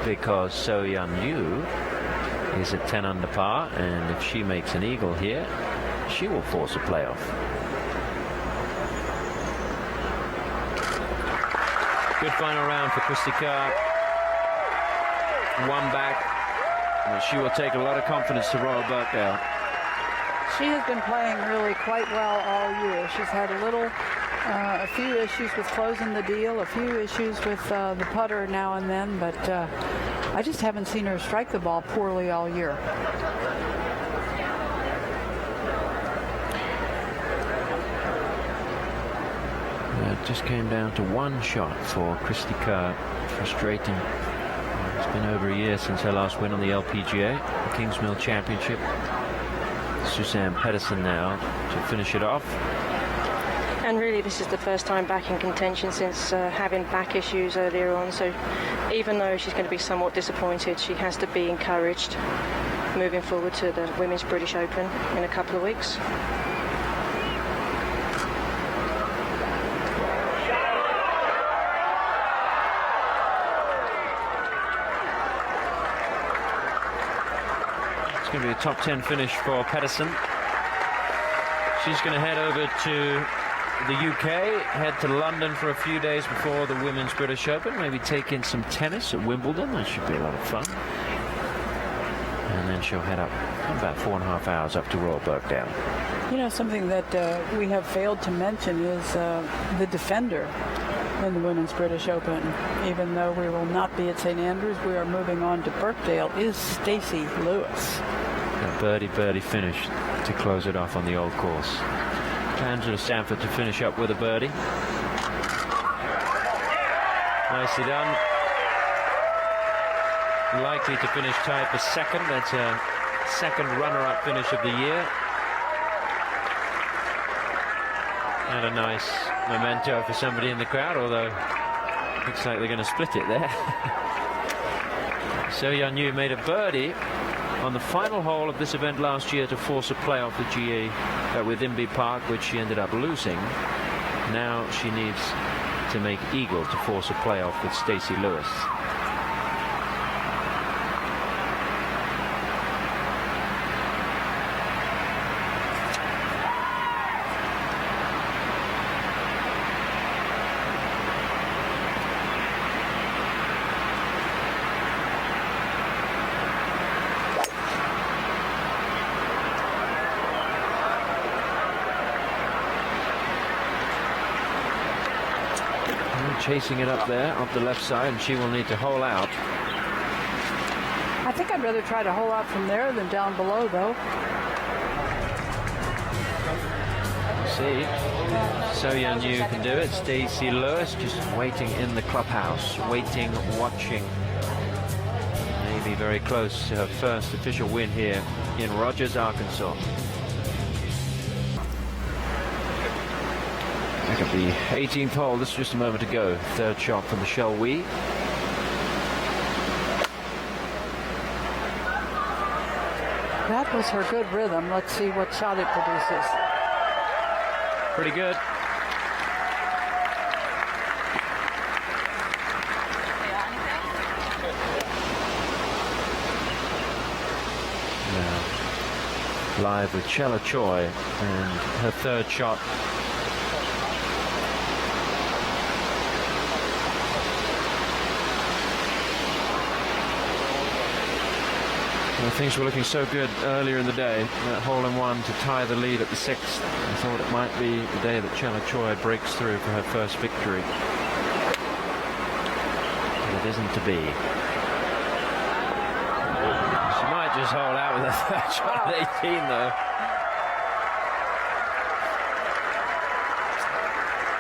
because So Yeon Ryu is at 10 under par, and if she makes an eagle here, she will force a playoff. Good final round for Christy Kerr. One back. And she will take a lot of confidence to Royal Birkdale. She has been playing really quite well all year. She's had a few issues with closing the deal, a few issues with the putter now and then, but I just haven't seen her strike the ball poorly all year. It just came down to one shot for Christy Kerr. Frustrating. It's been over a year since her last win on the LPGA, the Kingsmill Championship. Suzanne Pedersen now to finish it off. And really, this is the first time back in contention since having back issues earlier on. So even though she's going to be somewhat disappointed, she has to be encouraged moving forward to the Women's British Open in a couple of weeks. It's going to be a top 10 finish for Pedersen. She's going to head over to the UK, head to London for a few days before the Women's British Open, maybe take in some tennis at Wimbledon. That should be a lot of fun. And then she'll head up about 4.5 hours up to Royal Birkdale. You know, something that we have failed to mention is the defender in the Women's British Open. Even though we will not be at St. Andrews, we are moving on to Birkdale, is Stacey Lewis. A birdie finish to close it off on the old course. Angela Stanford to finish up with a birdie. Nicely done. Likely to finish tied for second. That's a second runner-up finish of the year. And a nice memento for somebody in the crowd, although looks like they're going to split it there. So Yeon Yu made a birdie on the final hole of this event last year to force a playoff with GA with Inbee Park, which she ended up losing. Now she needs to make eagle to force a playoff with Stacey Lewis. Chasing it up there, up the left side, and she will need to hole out. I think I'd rather try to hole out from there than down below, though. See, So Yeon Yu can do it. Stacey Lewis just waiting in the clubhouse, waiting, watching. Maybe very close to her first official win here in Rogers, Arkansas. Back at the 18th hole, this is just a moment to go. Third shot from Michelle Wee. That was her good rhythm. Let's see what shot it produces. Pretty good. Now, live with Chella Choi and her third shot. Well, things were looking so good earlier in the day. That hole-in-one to tie the lead at the 6th. I thought it might be the day that Chella Choi breaks through for her first victory. But it isn't to be. She might just hold out with her third shot at 18, though.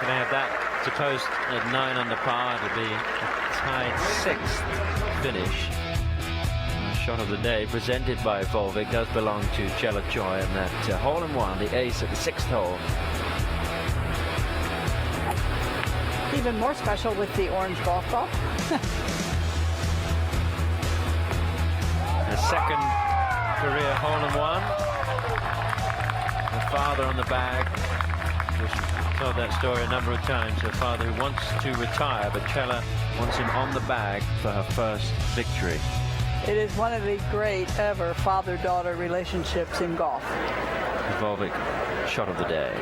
Gonna have that to post at 9 under par to be a tied 6th finish. Shot of the day presented by Volvic does belong to Chella Choi, and that hole-in-one, the ace at the 6th hole. Even more special with the orange golf ball. A second career hole-in-one. Her father on the bag. Just told that story a number of times. Her father who wants to retire, but Chella wants him on the bag for her first victory. It is one of the great ever father-daughter relationships in golf. The Volvic shot of the day.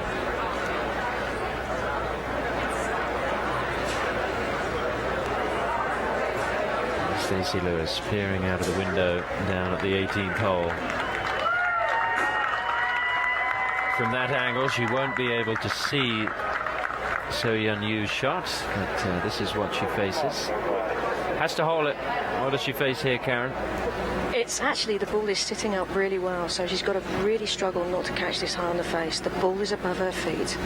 Stacey Lewis peering out of the window down at the 18th hole. From that angle, she won't be able to see So Yeon Yu's shot, but this is what she faces. Has to hole it. What does she face here, Karen? It's actually, the ball is sitting up really well, so she's got to really struggle not to catch this high on the face. The ball is above her feet.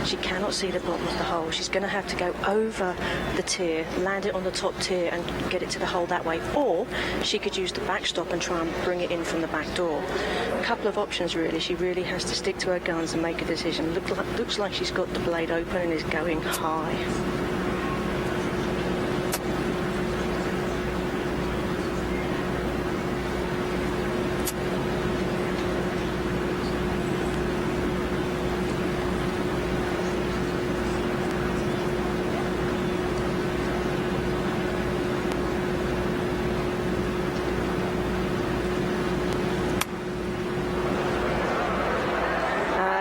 She cannot see the bottom of the hole. She's going to have to go over the tier, land it on the top tier and get it to the hole that way. Or she could use the backstop and try and bring it in from the back door. A couple of options, really. She really has to stick to her guns and make a decision. Looks like she's got the blade open and is going high.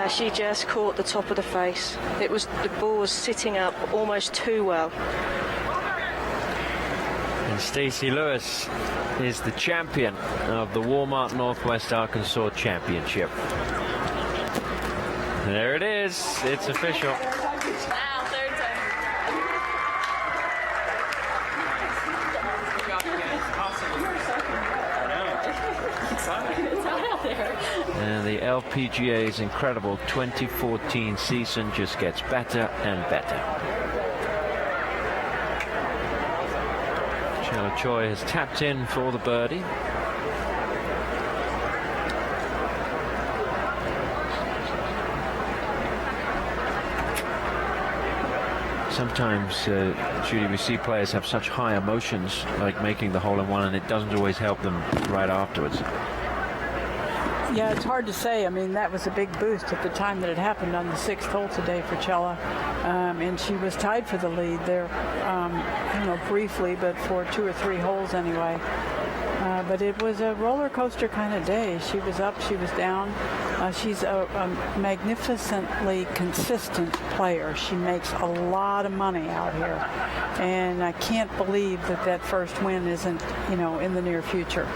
She just caught the top of the face. The ball was sitting up almost too well. And Stacey Lewis is the champion of the Walmart Northwest Arkansas Championship. There it is. It's official. Wow, third time. And the LPGA's incredible 2014 season just gets better and better. Chella Choi has tapped in for the birdie. Sometimes, Judy, we see players have such high emotions, like making the hole-in-one, and it doesn't always help them right afterwards. Yeah, it's hard to say. I mean, that was a big boost at the time that it happened on the 6th hole today for Chella. And she was tied for the lead there, I don't know, briefly, but for 2 or 3 holes anyway. But it was a roller coaster kind of day. She was up, she was down. She's a magnificently consistent player. She makes a lot of money out here. And I can't believe that that first win isn't, you know, in the near future.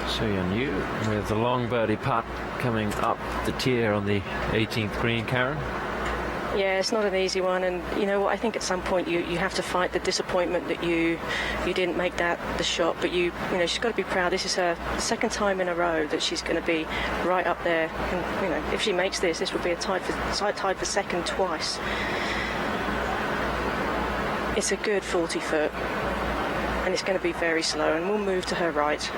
So Yeon Yu with the long birdie putt coming up the tier on the 18th green, Karen. Yeah, it's not an easy one, and you know what, I think at some point you have to fight the disappointment that you didn't make the shot, but you know, she's got to be proud. This is her second time in a row that she's going to be right up there, and you know, if she makes this would be a tied for second twice. It's a good 40 foot, and it's going to be very slow, and we'll move to her right.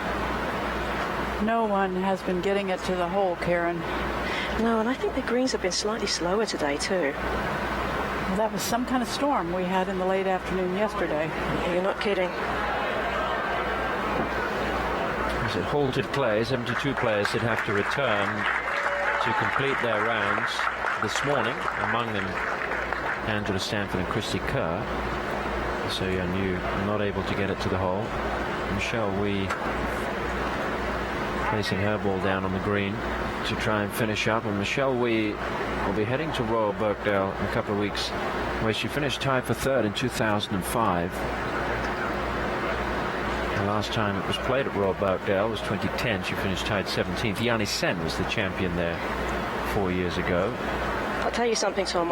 No one has been getting it to the hole, Karen. No, and I think the greens have been slightly slower today too. Well, that was some kind of storm we had in the late afternoon yesterday. You're not kidding. As it halted play, 72 players did have to return to complete their rounds this morning, among them Angela Stanford and Christy Kerr. So Yeon Yu not able to get it to the hole. Michelle Wee placing her ball down on the green to try and finish up, and Michelle Wee will be heading to Royal Birkdale in a couple of weeks, where she finished tied for third in 2005. The last time it was played at Royal Birkdale was 2010. She finished tied 17th. Yanni Sen was the champion there 4 years ago. I'll tell you something, Tom.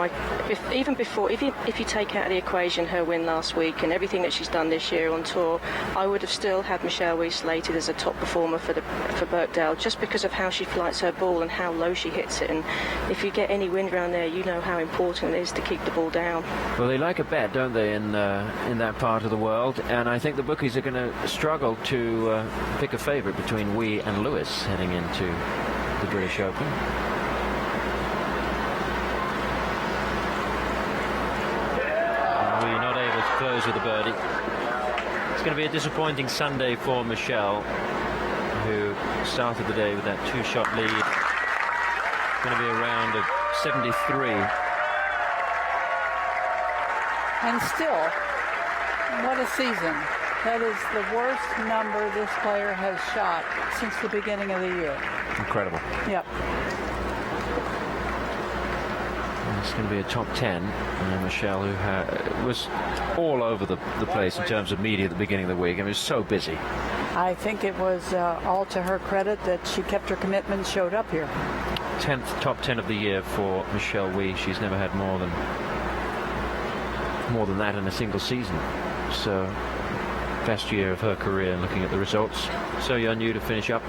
If you take out of the equation her win last week and everything that she's done this year on tour, I would have still had Michelle Wee slated as a top performer for Birkdale, just because of how she flights her ball and how low she hits it. And if you get any wind around there, you know how important it is to keep the ball down. Well, they like a bet, don't they, in that part of the world? And I think the bookies are going to struggle to pick a favourite between Wee and Lewis heading into the British Open. Close with a birdie. It's going to be a disappointing Sunday for Michelle, who started the day with that 2-shot lead. It's going to be a round of 73. And still, what a season. That is the worst number this player has shot since the beginning of the year. Incredible. Yep. It's going to be a top 10. And Michelle, who was all over the place in terms of media at the beginning of the week. I mean, it was so busy. I think it was all to her credit that she kept her commitment, showed up here. 10th top 10 of the year for Michelle Wee. She's never had more than that in a single season. So, best year of her career looking at the results. So Yeon Yu to finish up.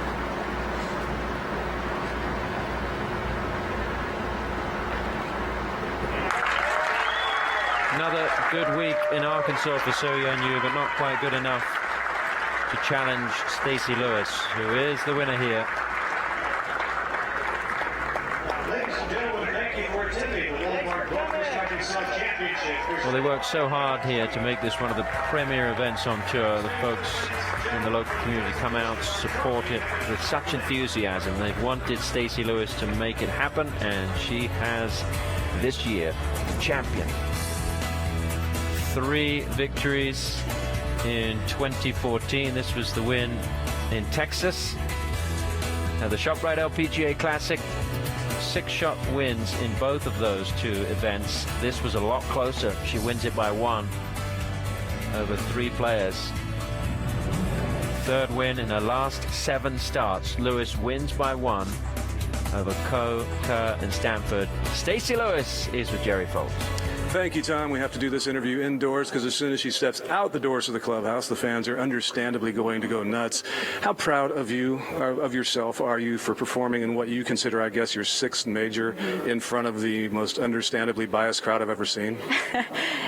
Another good week in Arkansas for So Yeon Yu, but not quite good enough to challenge Stacey Lewis, who is the winner here. Ladies and gentlemen, thank you for attending the Walmart Golfers Arkansas Championship. Well, they worked so hard here to make this one of the premier events on tour. The folks in the local community come out, support it with such enthusiasm. They've wanted Stacey Lewis to make it happen, and she has this year champion. 3 victories in 2014. This was the win in Texas. Now the ShopRite LPGA Classic, 6-shot wins in both of those 2 events. This was a lot closer. She wins it by 1 over 3 players. 3rd win in her last 7 starts. Lewis wins by 1 over Coe, Kerr and Stanford. Stacey Lewis is with Jerry Foltz. Thank you, Tom. We have to do this interview indoors because as soon as she steps out the doors of the clubhouse, the fans are understandably going to go nuts. How proud of you, of yourself, are you for performing in what you consider, I guess, your 6th major in front of the most understandably biased crowd I've ever seen?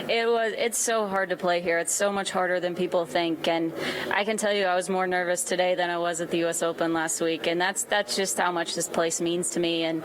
It's so hard to play here. It's so much harder than people think. And I can tell you I was more nervous today than I was at the U.S. Open last week. And that's just how much this place means to me. And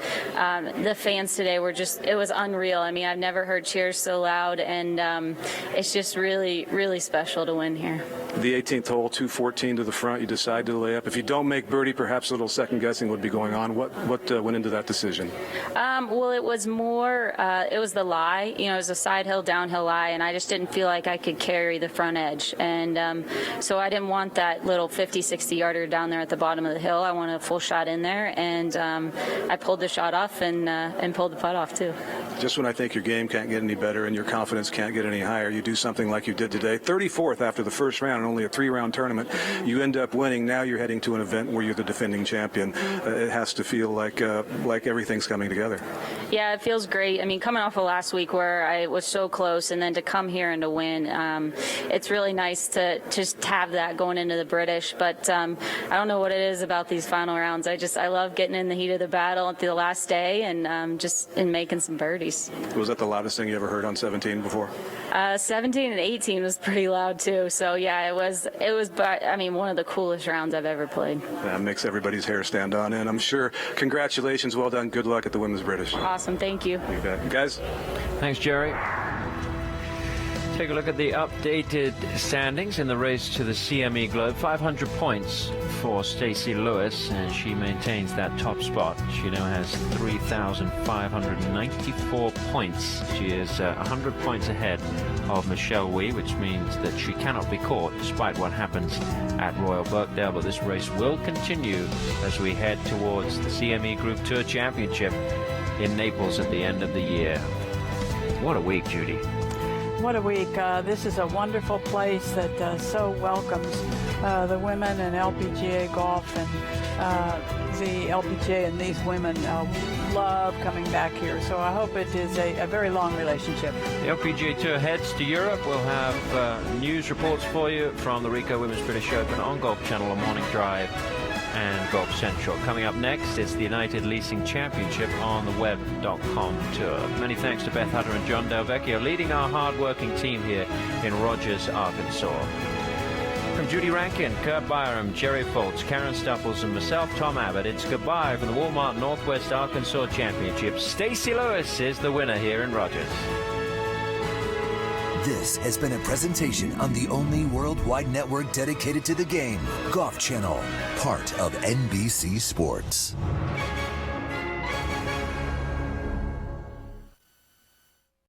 the fans today were it was unreal. I mean, I've never heard cheers so loud. And it's just really, really special to win here. The 18th hole, 214 to the front, you decide to lay up. If you don't make birdie, perhaps a little second guessing would be going on. What went into that decision? Well, it was more, it was the lie. You know, it was a side hill, downhill lie, and I just didn't feel like I could carry the front edge. And so I didn't want that little 50, 60 yarder down there at the bottom of the hill. I wanted a full shot in there, and I pulled the shot off and pulled the putt off too. Just when I think your game can't get any better and your confidence can't get any higher, you do something like you did today. 34th after the first round and only a 3-round tournament. You end up winning. Now you're heading to an event where you're the defending champion. It has to feel like everything's coming together. Yeah, it feels great. I mean, coming off of last week where I was so close and then to come here and to win, it's really nice to just have that going into the British. But I don't know what it is about these final rounds. I love getting in the heat of the battle at the last day and just making some birdies. Was that the loudest thing you ever heard on 17 before? 17 and 18 was pretty loud too. So yeah, it was. But I mean, one of the coolest rounds I've ever played. That makes everybody's hair stand on end, I'm sure. Congratulations, well done. Good luck at the Women's British. Awesome, thank you. You bet. Guys. Thanks, Jerry. Take a look at the updated standings in the race to the CME Globe. 500 points for Stacey Lewis, and she maintains that top spot. She now has 3,594 points. She is 100 points ahead of Michelle Wee, which means that she cannot be caught despite what happens at Royal Birkdale. But this race will continue as we head towards the CME Group Tour Championship in Naples at the end of the year. What a week, Judy. What a week. This is a wonderful place that so welcomes the women in LPGA golf, and the LPGA and these women love coming back here. So I hope it is a very long relationship. The LPGA Tour heads to Europe. We'll have news reports for you from the Ricoh Women's British Open on Golf Channel, on Morning Drive and Golf Central. Coming up next is the United Leasing Championship on the web.com tour. Many thanks to Beth Hutter and John Delvecchio leading our hard-working team here in Rogers, Arkansas. From Judy Rankin, Kurt Byram, Jerry Foltz, Karen Stupples, and myself, Tom Abbott, it's goodbye from the Walmart Northwest Arkansas Championship. Stacey Lewis is the winner here in Rogers. This has been a presentation on the only worldwide network dedicated to the game, Golf Channel, part of NBC Sports.